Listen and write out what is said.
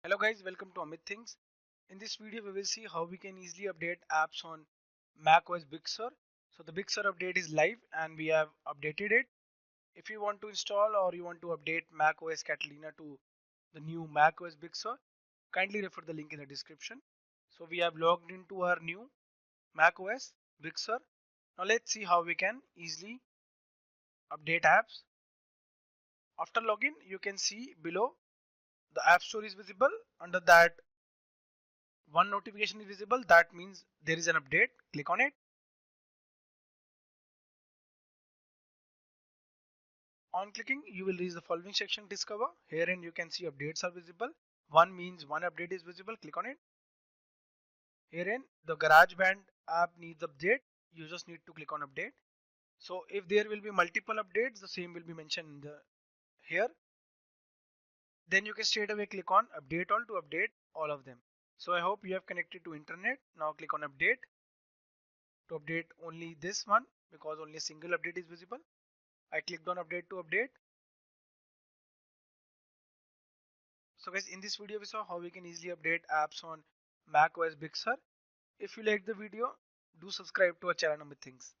Hello guys, welcome to Amit Things. In this video we will see how we can easily update apps on macOS Big Sur. So the Big Sur update is live and we have updated it. If you want to install or you want to update macOS Catalina to the new macOS Big Sur, kindly refer the link in the description. So we have logged into our new macOS Big Sur. Now let's see how we can easily update apps. After login, you can see below the App Store is visible. Under that, one notification is visible. That means there is an update. Click on it. On clicking, you will reach the following section, Discover. Herein you can see updates are visible. One means one update is visible. Click on it. Herein the GarageBand app needs update. You just need to click on update. So if there will be multiple updates, the same will be mentioned in the here. Then you can straight away click on update all to update all of them. So I hope you have connected to internet. Now click on update to update only this one because only a single update is visible. I clicked on update to update. So guys, in this video we saw how we can easily update apps on macOS Big Sur. If you like the video, do subscribe to our channel Amit Things.